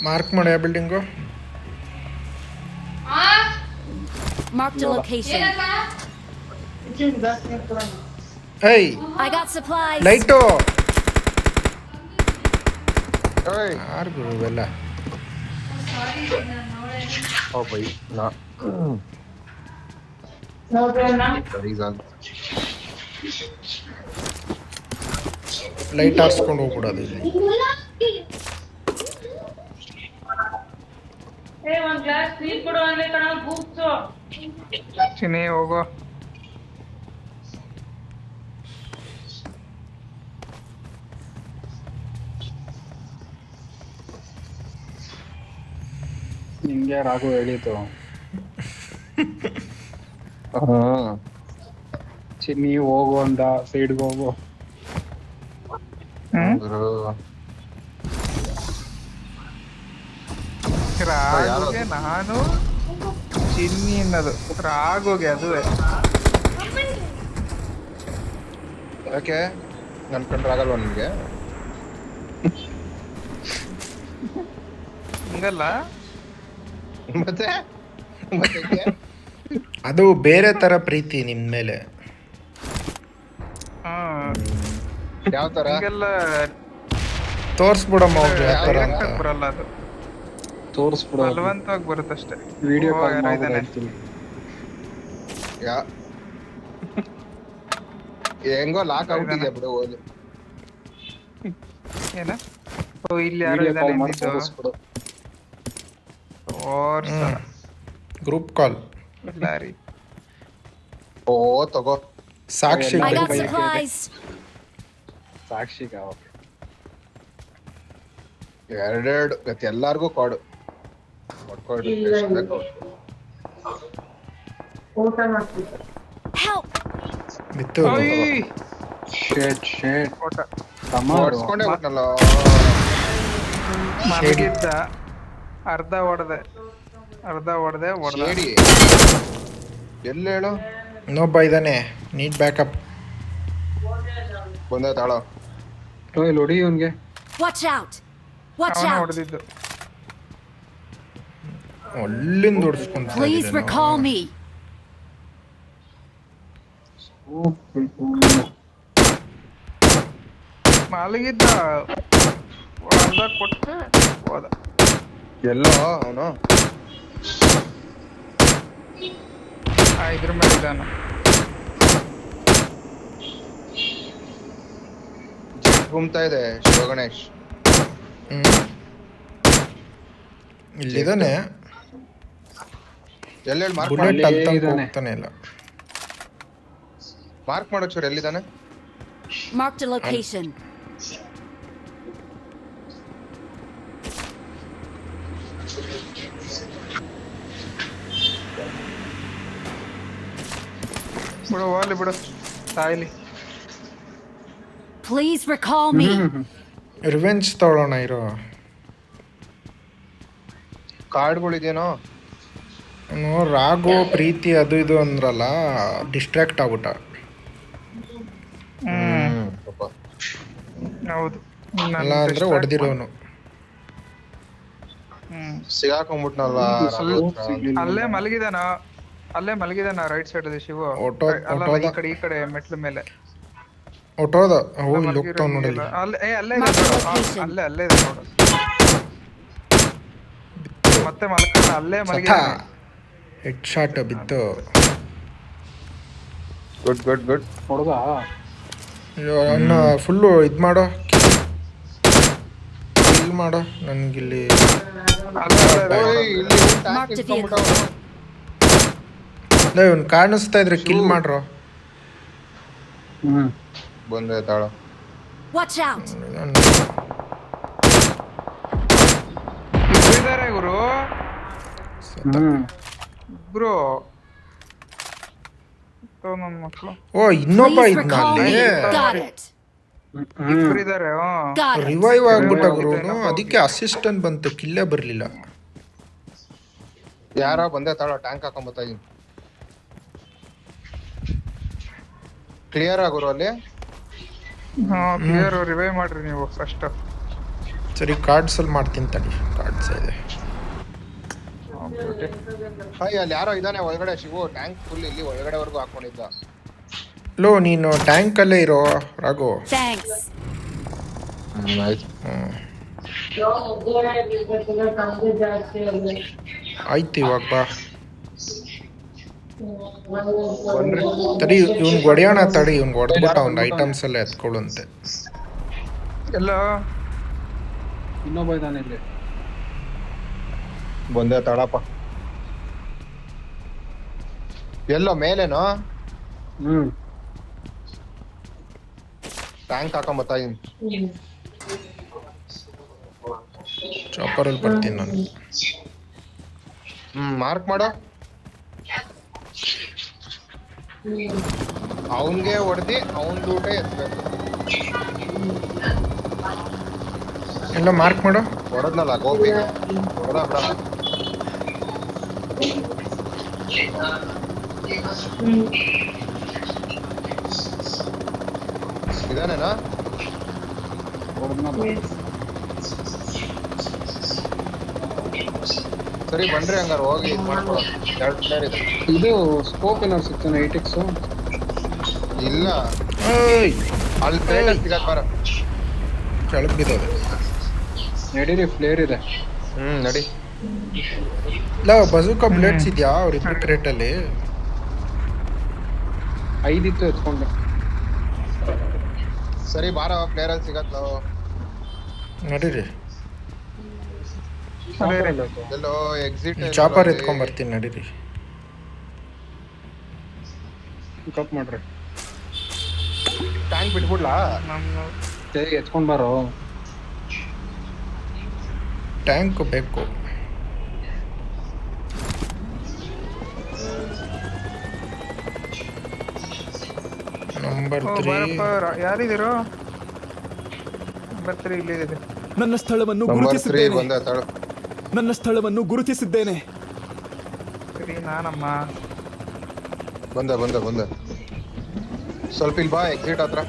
Mark ಮಾಡಿ ಆ building. Marked a location. ಏಯ್ I got supplies. ಲೈಟು ओए ಯಾರು ಗುರು ಇವೆಲ್ಲ? ओ भाई ना ಲೈಟ್ ಆರಿಸ್ಕೊಂಡು ಹೋಗ್ಬಿಡೋದು ಇಲ್ಲಿ. ಚಿನಿ ಹೋಗೋ. ನಿಂಗೆ ರಾಘು ಹೇಳಿತು हाँ ಚಿನ್ನಿ ಹೋಗು ಅಂದ ಸೈಡ್ಗೆ ಹೋಗು. गुरु ರಾಗುಗೆ ನಾನು ಚಿನ್ನಿ ಅನ್ನೋದು ರಾಗುಗೆ ಅದುವೇ. ಯಾಕೆ ನನ್ ಕಂಡ್ರೆ ಆಗಲ್ವಾ ನಿನ್ಗೆ? ಹಂಗಲ್ಲ, ಮತ್ತೆ ಮತ್ತೆ ಯಾಕೆ? ಅದು ಬೇರೆ ಥರ ಪ್ರೀತಿ ನಿಮ್ಮ ಮೇಲೆ. ಯಾವ ತರ? ಹಂಗೆಲ್ಲ ತೋರಿಸ್ಬಿಡಮ್ಮ ಅವ್ರು ಯಾವ ಥರ ಅಂತ. ಬರಲ್ಲ, ಅದು ತೋರಿಸ್ಬಿಡು, ಬಲವಂತವಾಗಿ ಬರುತ್ತಷ್ಟೇ. ವಿಡಿಯೋ ಕಾಲ್ ಯಾರೋ ಮಾಡಿ ಇದಾನೆ. ಹೇಳ್ತೀನಿ. ಯಾ ಹೆಂಗೋ ಲಾಕ್ ಆಗ್ಬಿಟ್ಟಿದ್ಯಾ ಬಿಡು ಹೋಗ್ಲಿ. ಏನ? ಓ, ಇಲ್ಲಿ ಯಾರೋ ವಿಡಿಯೋ ಇದಾನೆ ಕಾಲ್ ಮಾಡಿ ಎಂದಿದ್ದು. ತೋರಿಸ್ಬಿಡು. ತೋರ್ಸಲ್ಲ. Group call. ಇಲ್ಲ ರೀ. ಓ ತಗೋ ಸಾಕ್ಷಿ I got Bye. supplies. ಸಾಕ್ಷಿಗ ಎರಡೆರಡು ಮತ್ತೆ ಎಲ್ಲಾರ್ಗೂ ಕಾಡು ಕೊಡ್ಕೊಡು. ಎಷ್ಟು ಬೇಕು? Help. ಬಿತ್ತು. ಓಯ್, ಶೇಟ್ ಓಟ. ಹೊಡ್ಸ್ಕೊಂಡೇ ಬಿಟ್ನಲ್ಲ. ಮಲಗಿದ್ದ, ಅರ್ಧ ಹೊಡೆದೆ ಶೇಡಿ ಎಲ್ಲಿ ಹೇಳು? ಇನ್ನೊಬ್ಬ ಇದ್ದಾನೆ, ನೀಟ್ ಬ್ಯಾಕಪ್. ಬಂದ ತಾಳ. ಇಲ್ಲಿ ಹೊಡಿ ಇವನ್ಗೆ. Watch out. Watch ಅವನ out. ಹೊಡೆದಿದ್ದು. ಅಲ್ಲಿಂದ ಹೊಡ್ಸ್ಕೊಂತ Please recall me. ಮಲಗಿದ್ದ, ಅರ್ಧ ಕೊಟ್ಟೆ ಹೋದ. ಎಲ್ಲೋ ಅವನು ಇದ್ರ ಮೇಲೆ ಇದ್ದಾನ. ಗುಮ್ತಾ ಇದೆ ಶಿವ ಗಣೇಶ್. ಇಲ್ಲಿದ್ದಾನೆ. ಎಲ್ಲೆಲ್ಲಿ ಮಾರ್ಕ್ ಬುಲೆಟ್ ಅಲ್ಲೇ ಅಂತ ಇದಾನೆ. ಹೋಗ್ತಾನೆ ಇಲ್ಲ. ಮಾರ್ಕ್ ಮಾಡೋ ಚೂರು ಎಲ್ಲಿದ್ದಾನೆ? Marked a location. ಬಿಡು, ಹೋಗ್ಲಿ ಬಿಡು, ಸಾಯ್ಲಿ. Please recall me. ರಿವೆಂಜ್ ತಗೊಳ್ಳೋಣ ಇರೋ. ಕಾರ್ಡ್ಗಳಿದೇನೋ? ರಾಗು ಪ್ರೀತಿ ಅದು ಇದು ಅಂದ್ರಲ್ಲ, ಡಿಸ್ಟ್ರಾಕ್ಟ್ ಆಗ್ಬಿಟ್ಟ. ಪಾಪ. ಹೌದು. ಅಲ್ಲ ಅಂದ್ರೆ ಹೊಡೆದಿರೋನು. ಸಿಗಾಕೊಂಡ್ಬಿಟ್ನಲ್ಲ ಅಲ್ಲೇ ಮಲಗಿದಾನ ರೈಟ್ ಸೈಡ್ ಅಲ್ಲಿ ಶಿವು. ಅಲ್ಲ, ಈ ಕಡೆ ಮೆಟ್ಲ ಮೇಲೆ ಹೊಟ್ಟೋದ. ಅವು ಇಲ್ಲಿ ಹೋಗ್ತಾವ ನೋಡಲಿ. ಅಲ್ಲೇ ಇದೆ ನೋಡು. ಮತ್ತೆ ಮಲ್ಕೊಂಡ ಅಲ್ಲೇ ಮಲಗಿದಾನೆ. ಹೆಡ್ ಶಾಟ್ ಬಿತ್ತು. Good good good. ಹೊಡೆದ ಅನ್ನ ಫುಲ್ಲು ಇದು ಮಾಡೋ, ಕಿಲ್ ಮಾಡೋ ನನಗಿಲ್ಲಿ. Marked a vehicle. ಇವ್ನು ಕಾಣಿಸ್ತಾ ಇದ್ರೆ ಕಿಲ್ ಮಾಡ್ರೋ. ಬಂದೆ ತಾಳ. Watch out. ಇದ್ದಾರೆ ಗುರು. ಬ್ರೋ, ನನ್ನ ಮಕ್ಕಳು. ಓ ಇನ್ನೊಬ್ಬ Please ಇದ್ನ recall me. ಅಲ್ಲಿ. Got it. ಇಬ್ಬರಿದ್ದಾರೆ. Got it. ರಿವೈವ್ ಆಗ್ಬಿಟ್ಟ ಗುರುನು. ಅದಕ್ಕೆ ಅಸಿಸ್ಟೆಂಟ್ ಬಂತು, ಕಿಲ್ಲೇ ಬರ್ಲಿಲ್ಲ. ಯಾರೋ ಬಂದೆ ತಾಳ. ಟ್ಯಾಂಕ್ ಹಾಕೊಂಬತ್ತಾ ಇದೀನಿ. ಕ್ಲಿಯರ್ ಆಗೋರು ಅಲ್ಲಿ. ಕ್ಲಿಯರ್. ರಿವೈವ್ ಮಾಡ್ರಿ ನೀವು ಫಸ್ಟ್. ಸರಿ ಕಾರ್ಡ್ಸಲ್ಲಿ ಮಾಡ್ತೀನಿ ತಡಿ, ಕಾರ್ಡ್ಸ್ ಇದೆ. ಹಾಯ್ ಅಲ್ಲಿ ಯಾರೋ ಇದ್ದಾನೆ ಒಳಗಡೆ. ಶಿವು ಟ್ಯಾಂಕ್ ಫುಲ್ ಇಲ್ಲಿ ಒಳಗಡೆವರೆಗೂ ಹಾಕೊಂಡಿದ್ದ. ಲೋ ನೀನು ಟ್ಯಾಂಕಲ್ಲೇ ಇರೋ ರಾಘು. Thanks. ಆಯ್ತು. ಆಯ್ತು ಇವಾಗ ಬಾ. ಬನ್ರಿ. ತಡಿ ಇವ್ನಿಗೆ ಹೊಡೆಯೋಣ ತಡಿ, ಇವ್ನಿಗೆ ಹೊಡೆದ್ಬಿಟ್ಟು ಅವ್ನ ಐಟಮ್ಸ್ ಎಲ್ಲ ಎತ್ಕೊಳ್ಳುವಂತೆ. ಎಲ್ಲ ಇನ್ನೊಬ್ಬ ಇದ್ದಾನೆ ಇಲ್ಲಿ. ಬಂದೆ ತಡಪ್ಪ. ಎಲ್ಲೋ ಮೇಲೇನೋ ಟ್ಯಾಂಕ್ ಹಾಕೊಂಬತ್ತಾ ಇದೀನಿ. ಚಾಪರಲ್ಲಿ ಬರ್ತೀನಿ ನಾನು. ಮಾರ್ಕ್ ಮಾಡು. ಅವನ್ಗೆ ಹೊಡೆದಿ ಅವನ್ ಊಟ ಎತ್ಬೇಕು. ಎಲ್ಲ ಮಾರ್ಕ್ ಮಾಡು. ಹೊಡೆದ್ನಲ್ಲ ಗೋಪಿ, ಹೊಡೆದ ಬಿಡ. ಇದಾನೇನಾ? ಸರಿ ಬನ್ರಿ ಹಂಗಾರ ಹೋಗಿ ಇದ್ ಮಾಡ್ಕೊಳ. 2 ಪ್ಲೇಯರ್ ಇದೆ. ಇದು ಸ್ಕೋಪ್ ಏನಾದ್ರು ಸಿಗ್ತಾನೆ 8x? ಇಲ್ಲ ಏಯ್ ಅಲ್ಲಿ ಪ್ಲೇಯರ್ ಸಿಗಕ್ ಬರ. ಕೆಳಗೆ ಬಿದ್ದೋದೆ. ನಡೀರಿ, ಫ್ಲೇರ್ ಇದೆ. ನಡಿ. ಇಲ್ಲ ಬಜೂಕ ಬುಲೆಟ್ಸ್ ಇದೆಯಾ ಅವ್ರಿಬ್ರು ಕ್ರೇಟಲ್ಲಿ? 5 ಇತ್ತು, ಎತ್ಕೊಂಡೆ. ಸರಿ ಬಾರ ಪ್ಲೇಯರ್ ಅಲ್ಲಿ ಸಿಗತ್ ನಾವು. ನಡೀರಿ, ಎಲ್ಲೋ ಎಕ್ಸಿಟ್ ಚಾಪರ್ ಎತ್ಕೊಂಡ್ ಬರ್ತೀನಿ ನಡೀರಿ. ಕಪ್ ಮಾಡ್ರಿ. ಟ್ಯಾಂಕ್ ಬಿಟ್ಬಿಡ್ಲಾ? ಎತ್ಕೊಂಡ್ ಬಾರೋ. ಟ್ಯಾಂಕ್ ಬೇಕು. ನಂಬರ್ 3 ಯಾರಿದ್ದೀರೋ? ನಂಬರ್ 3 ಇಲ್ಲಿದೆ. ನನ್ನ ಸ್ಥಳವನ್ನು ನಂಬರ್ 3 ಗುರುತಿಸಿದ್ದೇನೆ. ಬಂದ ತಳ. ನನ್ನ ಸ್ಥಳವನ್ನು ಗುರುತಿಸಿದ್ದೇನೆ. ಸರಿ ನಾನಮ್ಮ. ಬಂದ ಬಂದ ಬಂದ. ಸ್ವಲ್ಪ ಇಲ್ಲಿ ಬಾ, ಎಕ್ಸಿಟ್ ಹತ್ರ.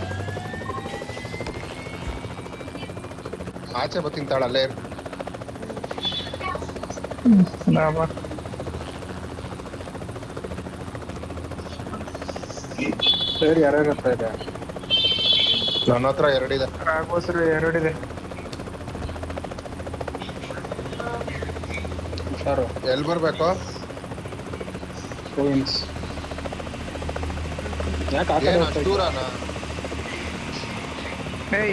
ಆಚೆ ಬರ್ತೀನಿ ತಾಳ, ಅಲ್ಲೇ ಇರು. ಸರಿ, ಯಾರ್ಯಾರ ಹತ್ರ ಇದೆ? ನನ್ನ ಹತ್ರ 2 ಇದೆ. ರಾಘೋಸ್ರು 2 ಇದೆ. ಹುಷಾರು. ಎಲ್ಲಿ ಬರ್ಬೇಕು? ರೂಯಿನ್ಸ್. ಯಾಕೆ ಆ ಕಡೆ ಏನ್ ಹೋಗ್ತಾ ಅಷ್ಟ್ ಇದ್ಯಾ? ದೂರನಾ?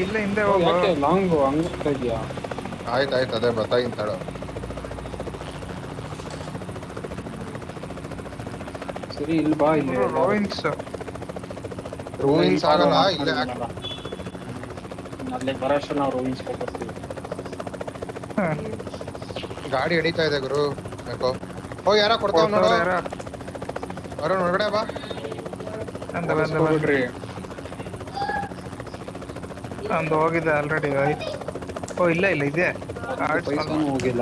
ಇಲ್ಲ ಹಿಂದೆ ಓ, ಹೋಗು. ಯಾಕೆ ಲಾಂಗ್ ಹಂಗ್ ಹೋಗ್ತಾ ಇದ್ಯಾ? ಆಯ್ತು ಅದೇ ಬರ್ತಾ ಇನ್ ತಾಳ. ಸರಿ, ಇಲ್ಲಿ ಬಾ. ಇಲ್ಲಿ ರೋವಿನ್ಸ್ ರೂಯಿನ್ಸ್ ಆಗಲ್ಲ ಇಲ್ಲೇ ಅಲ್ಲೇ ಬರೋಷ್ಟು ನಾವು ರೂಯಿನ್ಸ್ ಹೋಗ್ತೀವಿ. ಗಾಡಿ ಹಿಡಿತಾ ಇದೆ ಗುರು. ಯಾಕೋ ಓ ಯಾರ ಕೊಡ್ತಾವ ನೋಡು. ಅರುಣ್ ಹೊರಗಡೆ ಬಾ. ಬಿಡ್ರಿ. ಒಂದು ಹೋಗಿದೆ ಆಲ್ರೆಡಿ. ಓ ಇಲ್ಲ ಇಲ್ಲ ಇದೆ. ಪೈಸಾನು ಹೋಗಿಲ್ಲ.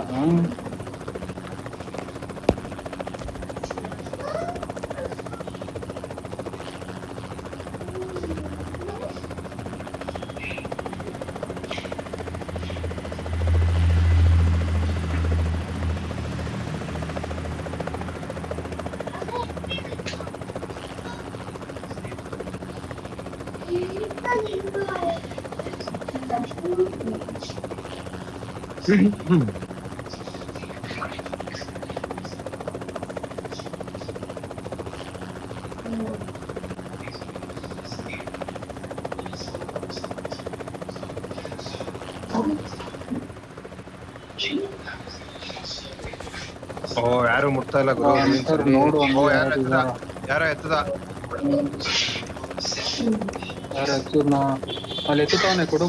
ಓ ಯಾರು ಮುಟ್ತಾ ಇಲ್ಲ ಗುರು. ನೋಡು, ಓ ಯಾರೋ ಎತ್ತದ. ಯಾರು ಎತ್ತುದ್ನ? ಅಲ್ಲಿ ಎತ್ತುತ್ತಾವನೆ, ಕೊಡು.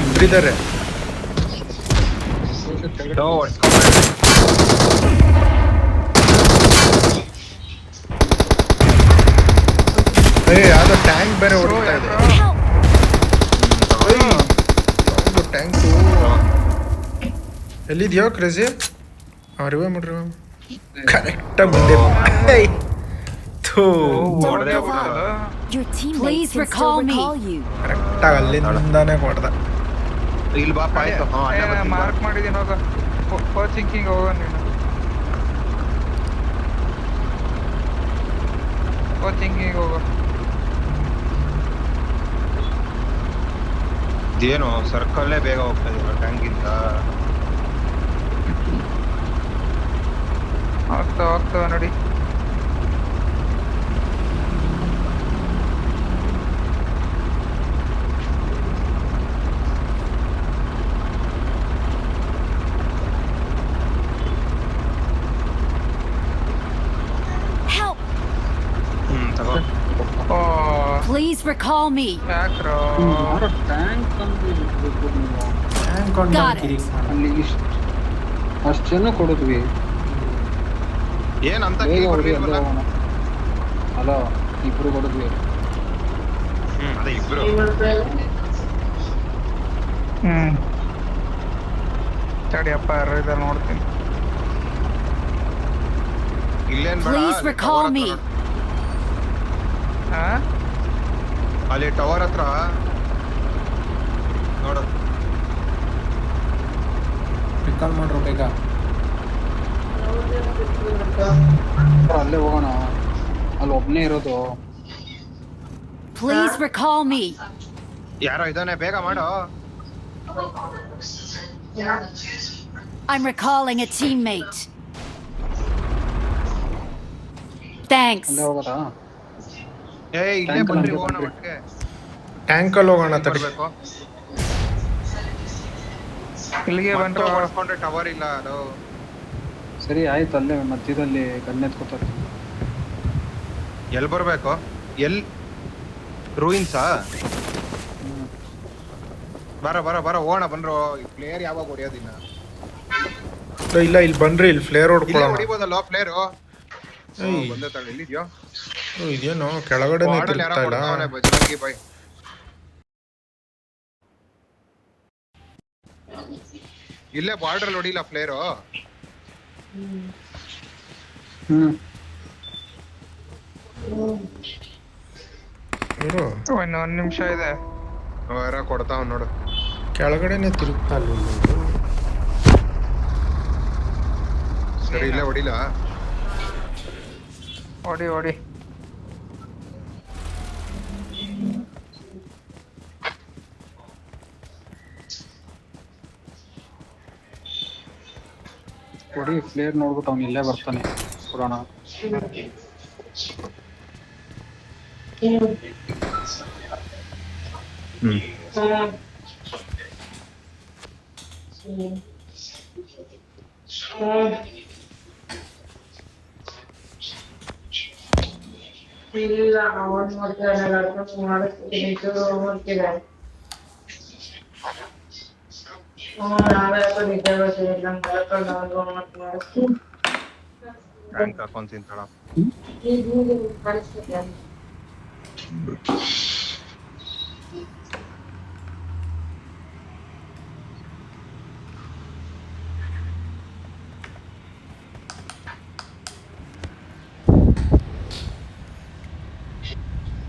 ಇಬ್ಬರಿದ್ದಾರೆ. ಯಾವ್ದೋ ಟ್ಯಾಂಕ್ ಬೇರೆ ಹೊಡಿತಾ ಇದೆ. Tank ಎಲ್ಲಿದ್ಯೋ crazy? ರಿವೈವ್ ಮಾಡ್ರಿ. ಕರೆಕ್ಟಾಗಿ ಬಂದೆ. Don't ಹೊಡ್ದೇ give ಬಿಡೋದು. up. Your teammates Please can recall still me. recall you. ಕರೆಕ್ಟಾಗಿ ಅಲ್ಲಿಂದಾನೇ ಹೊಡೆದ. ಇಲ್ಲಿ ಬಾಪ ಆಯ್ತು. ಹಾ ಅಲ್ಲೇ ಬರ್ತೀನಿ ಬಾ. ಮಾರ್ಕ್ ಮಾಡಿದೀನಿ ಹೋಗ. ಕೋಚಿಂಗ್ ಹೋಗ ನೀನು. ಕೋಚಿಂಗ್ ಹೋಗ. ಇದೇನು ಸರ್ಕಲ್ಲೇ ಬೇಗ ಹೋಗ್ತಾ ಇದೀರ ಟ್ಯಾಂಕಿಂದ. ಹೋಗ್ತಾವ ನೋಡಿ. Help! ತಗೋ. ಓ Please recall me. ಯಾಕ್ರೋ ಯಾರೋ ಟ್ಯಾಂಕ್ ತಂದು ಇಟ್ಬಿಟ್ಟು ನೀವು Got it. ಅಲ್ಲಿ ಅಷ್ಟು ಜನ ಕೊಡಿದ್ವಿ. ಏನಂತ ಬೇಗ ಕೀ ಹೊಡಿ ಬರ್ಲಿಲ್ವಲ್ಲ? ಅಲ್ಲೇ ಹೋಗೋಣ. ಅಲ್ಲ ಇಬ್ರು ಕೊಡಿದ್ವಿ. ಅದೇ ಇಬ್ರು. ತಡಿಯಪ್ಪ ಇದ್ದಾರೆ ನೋಡ್ತೀನಿ. ಇಲ್ಲೇನ್ ಬೇಡ, Please ಅಲ್ಲಿ recall tower me. ಹತ್ರ ಹಾ ಅಲ್ಲಿ ಟವರ್ ಹತ್ರ ನೋಡು. ರಿಕಾಲ್ ಮಾಡ್ರು ಬೇಗ. ಅಲ್ಲೇ ಹೋಗೋಣ. ಅಲ್ಲಿ ಒಬ್ನೇ ಇರೋದು. Please recall me. ಯಾರೋ ಇದಾನೆ, ಬೇಗ ಮಾಡು. I'm recalling a teammate. Thanks. ಅಲ್ಲೇ ಹೋಗೋದಾ? ಇಲ್ಲೇ Tank ಬಂದ್ರಿ, ಅಲ್ಲಿ ಹೋಗೋಣ ಬಂದ್ರಿ. ಒಟ್ಟಿಗೆ. ಟ್ಯಾಂಕಲ್ಲಿ ಹೋಗೋಣ ತಡಿ. ಬರ್ಬೇಕು. ಇಲ್ಲಿಗೆ ಬಂತು. ಹೊಡ್ಸ್ಕೊಂಡ್ರೆ ಟವರ್ ಇಲ್ಲ ಅದು. ಸರಿ ಆಯ್ತು, ಅಲ್ಲೇ ಮಧ್ಯದಲ್ಲಿ ಗನ್ನೆತ್ಕೋತಾರೆ. ಎಲ್ ಬರ್ಬೇಕು? ಎಲ್ ರೂಯಿನ್ಸಾ? ಬರ ಹೋಗೋಣ ಬನ್ರೋ. ಪ್ಲೇಯರ್ ಯಾವಾಗ ಹೊಡಿಯೋದಿಲ್ಲ. ಇಲ್ಲ ಇಲ್ಲಿ ಬನ್ರಿ, ಇಲ್ಲಿ ಫ್ಲೇರ್ ಇಲ್ಲೇ ಹೊಡ್ಕೊಳ್ಳೋಣ. ಹೊಡಿಬೋದಲ್ಲ ಪ್ಲೇಯರು? ಏಯ್. ಬಂದೆ ತಳಿ ಇಲ್ಲಿದ್ಯೋ. ಇದೇನು ಕೆಳಗಡೆನೆ ವಾರ್ಡಲ್ಲಿ ಯಾರೋ ತಿರುಗ್ತಾ ಇಲ್ಲ. ಕೊಡ್ತಾವನೆ ಬಜರಂಗಿ ಬಾಯ್. ಇಲ್ಲೇ ಬಾರ್ಡರ್ ಹೊಡಿಲ್ಲ ಪ್ಲೇಯರು. ಇರು, ಇನ್ನೊಂದು ನಿಮಿಷ ಇದೆ. ಯಾರ ಕೊಡ್ತಾವ ನೋಡು. ಕೆಳಗಡೆನೆ ತಿರುಗ್ತಾ ಇಲ್ಲ ಇದು. ಸರಿ ಇಲ್ಲೇ ಹೊಡಿಲ್ಲ. ಹೊಡಿ ಕೊಡಿ ಫ್ಲೇರ್ ನೋಡ್ಬಿಟ್ಟು ಅವ್ನು ಇಲ್ಲೇ ಬರ್ತಾನೆ. ಕೊಡೋಣ. ಇಲ್ಲ ಅವನ್ ಮಾಡ್ತಿದ್ದಾರೆ. ಟ್ಯಾಂಕ್ ಹಾಕೊಂಡ್ ತಿಂತಾಳ.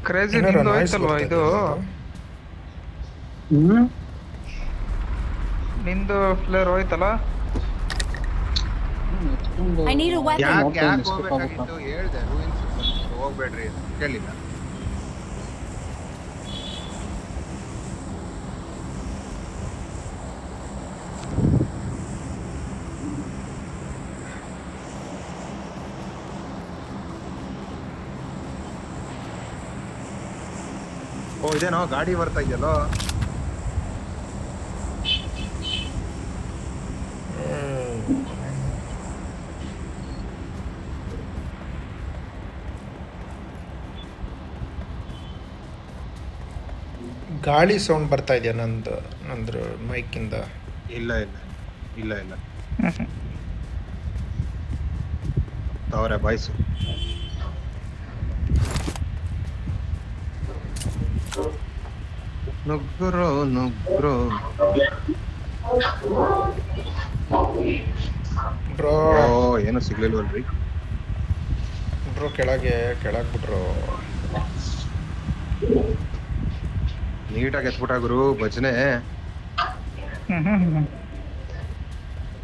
ಕ್ರೇಜಿ ಏನಾರ ನಿಂದು noise ಹೋಯ್ತಲ್ವಾ ಬರ್ತಾ ಇದು? ಇದೆಯಾ? ನಿಂದು ಫ್ಲೇರ್ ಹೋಯ್ತಲ್ಲ? I need a weapon. ಯಾಕೆ ಹೋಗ್ಬೇಕಾಗಿತ್ತು ಹೇಳ್ದೆ. ರೂಯಿನ್ಸ್ ಹೋಗ್ಬೇಡ್ರಿ ಅಂತ ಕೇಳಿಲ್ಲ. ಓ ಇದೇನೋ ಗಾಡಿ ಬರ್ತಾ ಇದೆಯಲ್ಲೋ. ಗಾಳಿ ಸೌಂಡ್ ಬರ್ತಾ ಇದೆಯಾ ನಂದ್ರ ಮೈಕಿಂದ? ಇಲ್ಲ ಅವರೇ ಬಾಯ್ಸು. ನುಗ್ರೋ ಬ್ರೋ ಏನು ಸಿಗ್ಲಿಲ್ವಲ್ರಿ ಬಿಟ್ರು ಕೆಳಗೆ ಬಿಟ್ರು. ನೀಟಾಗಿ ಎತ್ಬಿಟ್ಟ ಗುರು ಭಜನೆ.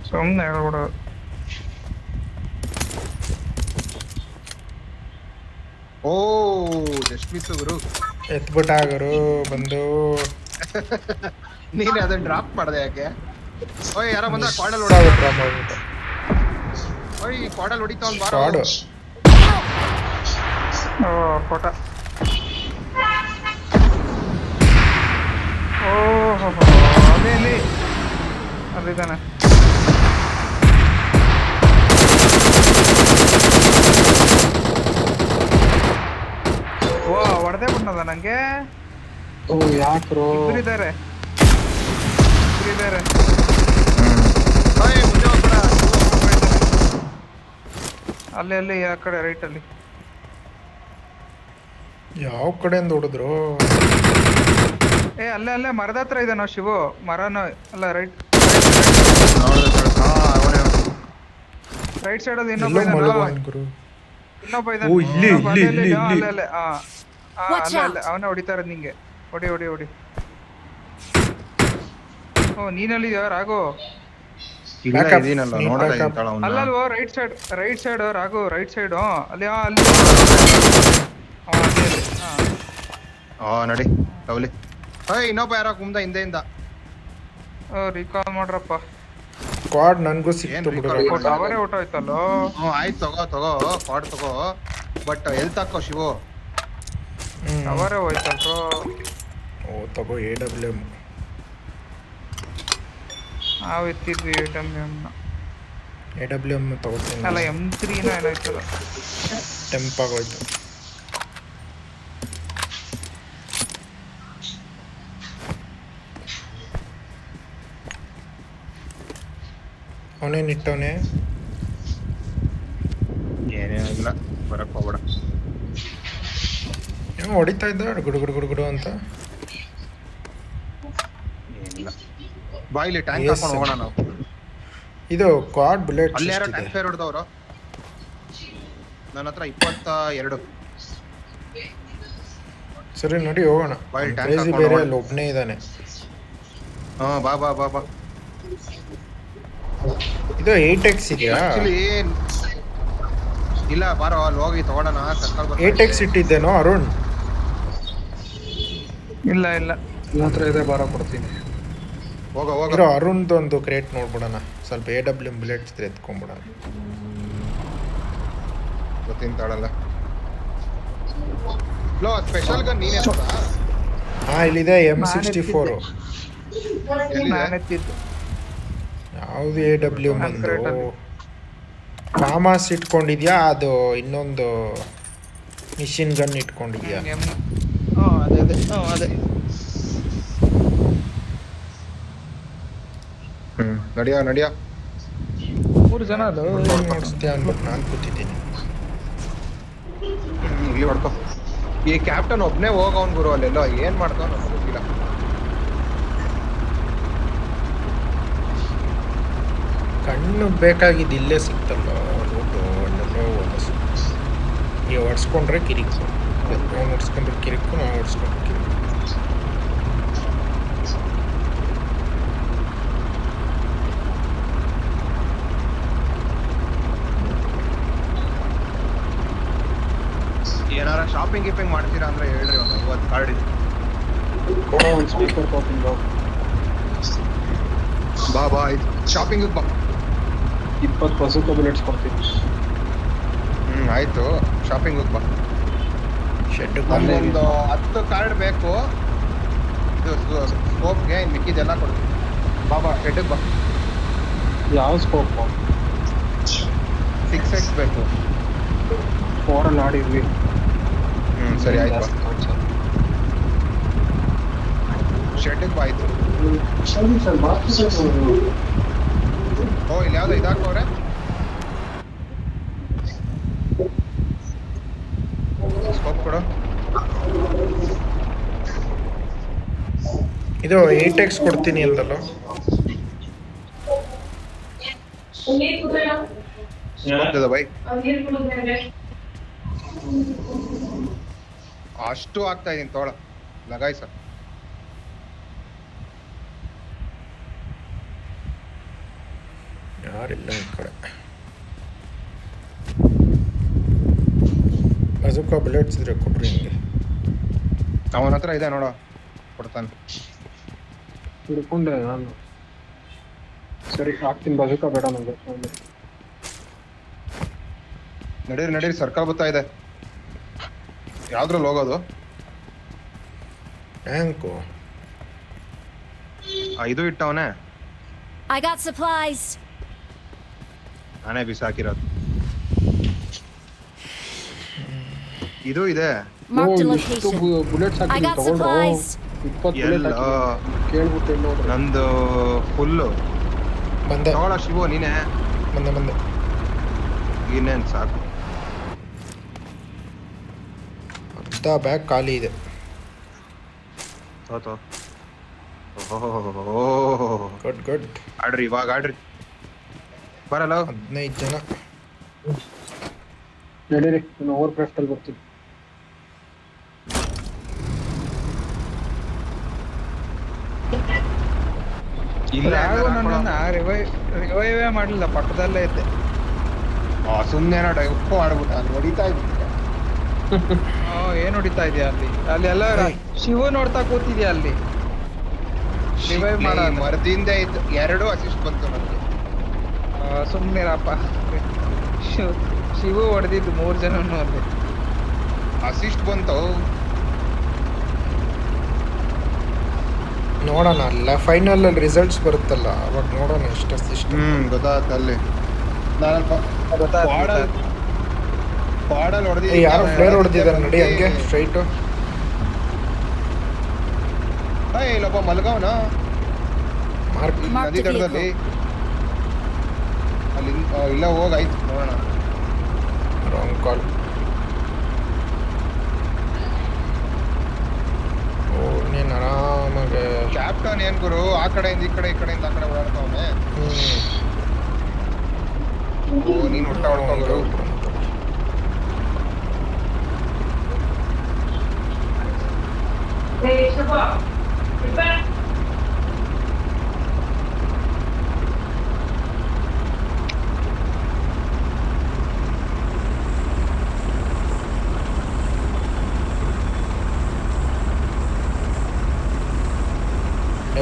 ಸುಮ್ಮನೆ ಹೇಳ್ಬಿಡು. ಓ ಜಸ್ಟ್ ಮಿಸ್ ಗುರು. ಎತ್ಬಿಟ್ಟಾಗರು ಬಂದು. ನೀನು ಅದನ್ನ ಡ್ರಾಪ್ ಮಾಡ್ದೆ ಯಾಕೆ? ಓಯ್ ಯಾರೋ ಬಂದ ಕ್ವಾಡಲ್ ಮಾಡ್ಬಿಟ್ಟು ಓಯ್ ಕ್ವಾಡಲ್ ಹೊಡಿತಾ ಒಂದು ಬಾರೋ. ಕಾಡು ಓ ಕೋಟ. ಓಹೋ ಅದೇ ಇಲ್ಲಿ ಅಲ್ಲಿದ್ದಾನೆ. ಓ ಹೊಡೆದೇ ಬಿಟ್ನದ ನಂಗೆ. ಓ ಯಾಕ್ರೋ ಇಬ್ಬರಿದ್ದಾರೆ. ಓಯ್ ಮುಂದೆ ಹೋಗ್ಬೇಡ. ಅಲ್ಲಿ ಆ ಕಡೆ ರೈಟ್ ಅಲ್ಲಿ. ಯಾವ ಕಡೆಯಿಂದ ಹೊಡೆದ್ರು? ಅಲ್ಲೇ ಮರದ ಹತ್ರ ಇದೆ ನಾವು ಶಿವು. ಮರನ ಅಲ್ಲ ರೈಟ್ ಸೈಡ್ ಅಲ್ಲಿ ಇನ್ನೊಬ್ಬ ಇದ್ದಾನೆ. ಅವನೇ ಹೊಡಿತಾ ಇರೋದು ನಿಂಗೆ. ಹೊಡಿ. ಓ ನೀನಲ್ಲಿದ್ಯಾ Raghu? ಅಲ್ಲಲ್ವೋ right side Raghu, right side ಅಲ್ಲಿ ನಡಿ ಲವ್ಲಿ. ಇನ್ನೊಬ್ಬ ಯಾರೋ ಕುಮ್ದ ಹಿಂದೆಯಿಂದ. ರಿಕಾಲ್ ಮಾಡ್ರಪ್ಪ. ಸ್ಕ್ವಾಡ್ ನನಗೂ ಸಿಕ್ತು ಬಿಡು. ಅವರೇ ಊಟ ಆಯ್ತಲ್ಲೋ. ಆಯ್ತು ತಗೋ ಕ್ವಾಡ್ ತಗೋ. ಬಟ್ ಎಲ್ತ್ ಹಾಕೋ ಶಿವು. ಅವರೇ ಹೋಯ್ತಲ್ರೋ. ಓ ತಗೋ AWM. ನಾವು ಎತ್ತಿದ್ವಿ AWM ತಗೋತೀನಿ. ಅಲ್ಲ M3 ಏನಾಯ್ತಲ್ಲ ಟೆಂಪ್ ಆಗೋಯ್ತು. ಅವನೇನಿಟ್ಟವನೇ ಏನೇನಿಲ್ಲ ಬರಕ್ ಹೋಗ್ಬೇಡ. ಏನೋ ಹೊಡಿತಾ ಇದ್ದ ಗುಡು ಅಂತ. ಏನಿಲ್ಲ ಬಾಯಿಲಿ ಟ್ಯಾಂಕ್ ಹಾಕೊಂಡು ಹೋಗೋಣ ನಾವು. ಇದು ಕ್ವಾಡ್ ಬುಲೆಟ್ ಅಲ್ಲಿ ಯಾರೋ ಟ್ಯಾಂಕ್ ಫೇರ್ ಹೊಡೆದವರು. ನನ್ನ ಹತ್ರ 22. ಸರಿ ನಡಿ ಹೋಗೋಣ. ಕ್ರೇಜಿ ಬೇರೆ ಅಲ್ಲಿ ಒಬ್ಬನೇ ಇದ್ದಾನೆ. ಬಾ ಇದು 8x ಇದೆಯಾ? ಇಲ್ಲ ಬಾರೋ ಅಲ್ಲಿ ಹೋಗಿ ತಗೊಳ್ಳೋಣ. 8x ಇಟ್ಟಿದ್ದೇನೋ ಅರುಣ್? ಇಲ್ಲ ನನ್ನ ಹತ್ರ ಇದೆ, ಬಾರೋ ಕೊಡ್ತೀನಿ. ಹೋಗ ಅರುಣ್ದೊಂದು ಕ್ರೇಟ್ ನೋಡ್ಬಿಡೋಣ. ಸ್ವಲ್ಪ AWM ಬುಲೆಟ್ಸ್ ಇದ್ರೆ ಎತ್ಕೊಂಡ್ಬಿಡೋಣ. ಗೊತ್ತಿನ ತಾಳಲ್ಲ. ಸ್ಪೆಷಲ್ ಗನ್ ನೀನೇ ಇಲ್ಲಿದೆ M64. ಯಾವುದು AWM ಒಂದು ಕಾಮಾಸ್ ಇಟ್ಕೊಂಡಿದ್ಯಾ? ಅದು ಇನ್ನೊಂದು ಮಿಷಿನ್ ಗನ್ ಇಟ್ಕೊಂಡಿದ್ಯಾ? ಅದೇ ನಡಿಯಾ 3 ಜನ ಅದು ನೋಡಿಸ್ತೀಯ ಅನ್ಬಿಟ್ಟು ನಾನು ಕೂತಿದ್ದೀನಿ. ಇಲ್ಲಿ ಹೊಡ್ಕೊ. ಈ ಕ್ಯಾಪ್ಟನ್ ಒಬ್ನೇ ಹೋಗವನ್ ಗುರು. ಅಲ್ಲೆಲ್ಲೋ ಏನ್ ಮಾಡ್ತಾವ ನಮ್ಗೆ ಗೊತ್ತಿಲ್ಲ. ಕಣ್ಣು ಬೇಕಾಗಿದ್ದು ಇಲ್ಲೇ ಸಿಕ್ತಲ್ಲ ಲೋಟು. ಅಲ್ಲೆಲ್ಲೋ ನೀವು ಹೊಡ್ಸ್ಕೊಂಡ್ರೆ ಕಿರಿಕು, ನಾವು ಹೊಡ್ಸ್ಕೊಂಡ್ರೆ ಕಿರಿಕು, ನಾವು ಹೊಡ್ಸ್ಕೊಂಡ್ರೆ ಕಿರಿಕು. ಏನಾರ ಶಾಪಿಂಗ್ ಮಾಡ್ತೀರಾ ಅಂದ್ರೆ ಹೇಳ್ರಿ. ಒಂದು 50 ಕಾರ್ಡ್ ಇದೆ. ಒಂದು ಸ್ಪೀಕರ್ ಕೊಡ್ತೀನಿ ಬಾ ಇದು ಶಾಪಿಂಗ್ ಬಾ. 20 ಬಸುಕ ಬುಲೆಟ್ಸ್ ಕೊಡ್ತೀನಿ. ಆಯ್ತು ಶಾಪಿಂಗ್ ಬಾ. ಶೆಡ್ ಒಂದು 10 ಕಾರ್ಡ್ ಬೇಕು. ಇದು ಸ್ಕೋಪ್ಗೆ ಮಿಕ್ಕಿದೆಲ್ಲ ಕೊಡ್ತೀನಿ. ಬಾ ಶೆಡ್ಗೆ ಬಾ. ಯಾವ ಸ್ಕೋಪ್? 6x ಬೇಕು. 4 ಅಲ್ಲಿ ಆಡಿದ್ವಿ. ಸರಿ ಆಯ್ತು. ಶೆಡ್ಗೆ ಬಾ. ಆಯ್ತು. ಇಲ್ಲಿ ಯಾವ್ದು ಇದಾಕೋರೆ. ಸ್ಕೋಪ್ ಕೊಡು. ಇದು 8x ಕೊಡ್ತೀನಿ ಅಂತಲ್ಲ. ಸ್ಕೋಪ್ ಇದೆ ಬೈ. ಅಷ್ಟು ಆಗ್ತಾ ಇದೀನಿ ತೋಳ ಲಗಾಯ್ಸ. ಯಾರಿಲ್ಲ ಈ ಕಡೆ. ಬಜುಕ ಬುಲೆಟ್ಸ್ ಇದ್ರೆ ಕೊಡ್ರಿ ಹಿಂಗೆ. ಅವನ ಹತ್ರ ಇದೆ ನೋಡ, ಕೊಡ್ತಾನೆ. ಹಿಡ್ಕೊಂಡೆ ನಾನು. ಸರಿ ಹಾಕ್ತೀನಿ, ಬಜುಕ ಬೇಡ ನಂಗೆ. ನಡೀರಿ ಸರ್ಕಲ್ ಬರ್ತಾ ಇದೆ. ಯಾವ್ದ್ರಲ್ಲಿ ಹೋಗೋದು? ಟ್ಯಾಂಕು ಇದು ಇಟ್ಟವನೇ, I got supplies. ನಾನೇ ಬಿಸಾಕಿರೋದು. ಇದು ಇದೆ. Marked a location. Bullets I hockey got ತಗೊಂಡ್ರು. supplies. 20 ಎಲ್ಲ ಬುಲೆಟ್ ಹಾಕಿ ಕೇಳ್ಬಿಟ್ಟು ನೋಡ್ರಿ. ನಂದು ಫುಲ್ಲು. ಬಂದೆ ತಗೊಳ ಶಿವು ನೀನೆ. ಬಂದೆ ಇನ್ನೇನು ಸಾಕು. ಅರ್ಧ ಬ್ಯಾಗ್ ಖಾಲಿ ಇದೆ. ತೋ ಗುಡ್ ಆಡ್ರಿ, ಇವಾಗ ಆಡ್ರಿ. ಬರಲ್ಲ 15 ಜನ. ನಡೀರಿ, ನಾನು ಓವರ್ ಕ್ರಾಫ್ಟ್ ಅಲ್ಲಿ ಬರ್ತೀನಿ. ಇಲ್ಲ ರಿವೈವೇ ಮಾಡ್ಲಿಲ್ಲ, ಪಕ್ಕದಲ್ಲೇ ಇದ್ದೆ. ಸುಮ್ಮನೆ ಉಪ್ಪು ಆಡ್ಬಿಟ್ಟ, ಅಲ್ಲಿ ಹೊಡಿತಾ ಇದ್ದೆ. ಏನ್ ಹೊಡಿತಾ ಇದೆಯಾ ಅಲ್ಲಿ ಎಲ್ಲ ಶಿವ ನೋಡ್ತಾ ಕೂತಿದ್ಯಾ ಅಲ್ಲಿ. ರಿವೈವ್ ಮಾಡ ಮರದಿಂದ ಇದ್ದು 2 ಅಸಿಸ್ಟ್ ಬಂತು ನನಗೆ. ಸುಮ್ನಿರಪ್ಪ. ಶಿವು ಹೊಡೆದಿದ್ದು 3 ಜನನು ಅಲ್ಲಿ. ಅಸಿಸ್ಟ್ ಬಂತು. ನೋಡೋಣ ಅಲ್ಲ ಫೈನಲ್ ಅಲ್ಲಿ ರಿಸಲ್ಟ್ಸ್ ಬರುತ್ತಲ್ಲ ಅವಾಗ ನೋಡೋಣ ಎಷ್ಟು ಅಸಿಸ್ಟ್. ಗೊತ್ತಾಯ್ತು. ಅಲ್ಲಿ ಪಾಡಲ್ಲಿ ಹೊಡೆದಿ. ಯಾರೋ ಫ್ಲೇರ್ ಹೊಡೆದಿದ್ದಾರೆ ನೋಡಿ ಹಂಗೆ ಸ್ಟ್ರೈಟು. ಇಲ್ಲೊಬ್ಬ ಮಲ್ಗವನ ಮಾರ್ಕ್ ನದಿ ದಡದಲ್ಲಿ. ಅಲ್ಲಿ ಇಲ್ಲ, ಹೋಗಾಯ್ತು ನೋಡೋಣ. ರಾಂಗ್ ಕಾಲ್. ನೀನು ಆರಾಮಾಗೆ ಕ್ಯಾಪ್ಟನ್ ಏನ್ ಗುರು, ಆ ಕಡೆಯಿಂದ ಈ ಕಡೆಯಿಂದ ಆ ಕಡೆ ಓಡಾಡ್ತಾವನೆ. ನೀನ್ ಹೊಡ್ತಾ ಹೊಡ್ಕೋ ಗುರು.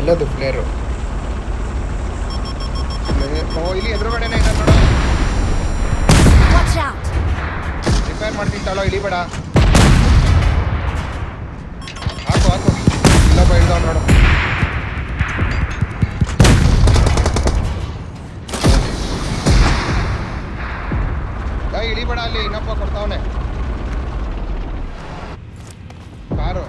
ಎಲ್ಲದು ಫ್ಲೇರು. ಇಲ್ಲಿ ಎದುರುಗಡೆನೆ ಇದೆ ನೋಡು. Watch out. ರಿಪೇರ್ ಮಾಡ್ತೀನಿ ತಾಳೋ, ಇಳಿಬೇಡ. ಹಾಕು ಇಲ್ಲೊಬ್ಬ ಇಳ್ದವ್ ನೋಡು. ಇಳಿಬೇಡ, ಅಲ್ಲಿ ಇನ್ನೊಬ್ಬ ಕೊಡ್ತಾವನೆ ಕಾರು.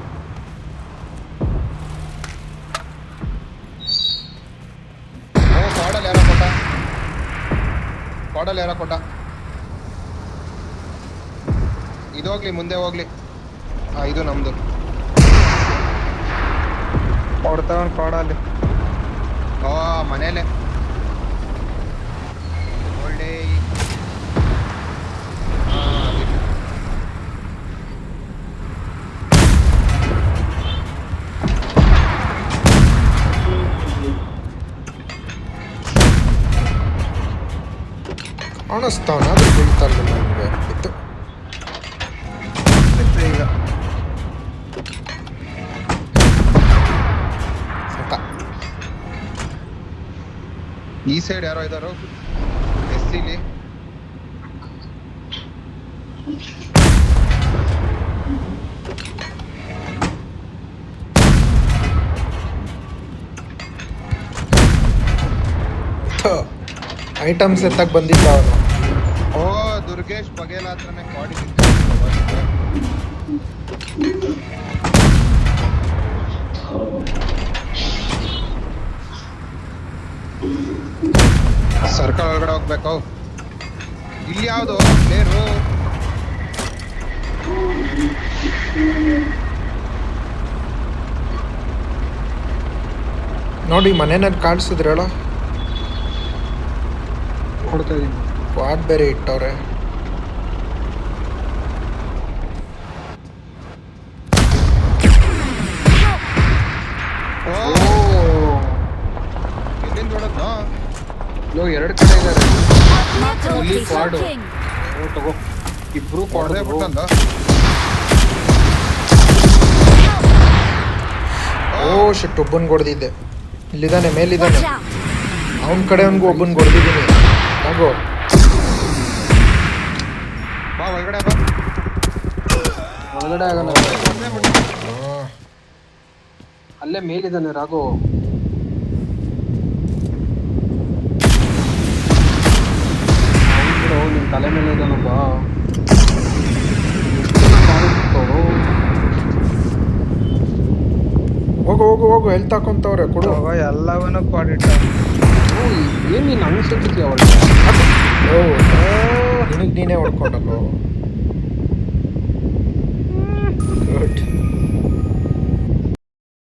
ಕಾಡಲ್ಲಿ ಯಾರೋ ಕೊಟ್ಟ. ಇದೋಗ್ಲಿ, ಮುಂದೆ ಹೋಗ್ಲಿ. ಇದು ನಮ್ದು. ಕೊಡ್ತಾವನ್ ಕಾಡಲ್ಲಿ. ಮನೇಲೆ ಒಳ್ಳೆ. ಕಾಣಿಸ್ತಾವನ ಅದು ಬೀಳ್ತಾರಲ್ಲ ನನಗೆ ಇತ್ತು ಈಗ. ಈ ಸೈಡ್ ಯಾರೋ ಇದ್ದಾರೋ ಎಸ್ಸಿಲಿ. ಐಟಮ್ಸ್ ಎತ್ತಕ್ಕೆ ಬಂದಿದ್ದ ಅವನು. ದುರ್ಗೇಶ್ ಬಘೇಲ ಹತ್ರನೇ ಬಾಡಿ. ಸರ್ಕಲ್ ಒಳಗಡೆ ಹೋಗ್ಬೇಕು. ಇಲ್ಲಿ ಯಾವ್ದು ಪ್ಲೇರು? ನೋಡಿ ಮನೆಯಲ್ಲಿ ಕಾಣಿಸಿದ್ರೆ ಹೇಳೋ. ಕೊಡ್ತಾ ಇದೀನಿ. ವಾಟ್ ಬೇರೆ ಇಟ್ಟವ್ರೆ. ಲೋ 2 ಕಡೆ ಇದಾರೆ. Marked a Only location. quad. King. ಓ ತಗೋ. ಇಬ್ರು ಹೊಡೆದೇ ಕೊಡ್ದೆ ಬಿಟ್ಟಂದ ಓ ಶಿಟ್, ಒಬ್ಬನ್ ಹೊಡೆದಿದ್ದೆ. ಇಲ್ಲಿದ್ದಾನೆ, ಮೇಲಿದ್ದಾನೆ. Watch out. ಅವನ ಕಡೆ ಅವನಿಗೂ ಒಬ್ಬನ್ ಹೊಡೆದಿದ್ದೀನಿ. ಆಗೋ. ಬಾ ಒಳಗಡೆ ಬಾ. ಒಳಗಡೆ ಆಗಲ್ಲ. ಹಾ. ಅಲ್ಲೇ ಮೇಲಿದ್ದಾನೆ ರಾಘು. ನಿನ್ ತಲೆ ಮೇಲೆ ಇದ್ದಾನಪ್ಪ. ಹೋಗು ಹೋಗು ಹೋಗು, ಎಲ್ಲಿ ತಾಕೊಂತವ್ರೆ ಕೊಡು. ಅವ ಎಲ್ಲವನ್ನೂ ಪಾಡಿಟ್ಟ. ಏನ್ ನೀನ್ ಹಂಗ್ ಸಿಗ್ತೀಯ ಅವಳಿಗೆ? ಓ ನಿನಗೆ ನೀನೇ ಹೊಡ್ಕೊಂಡಲ್ಲೋ. ಗುಡ್.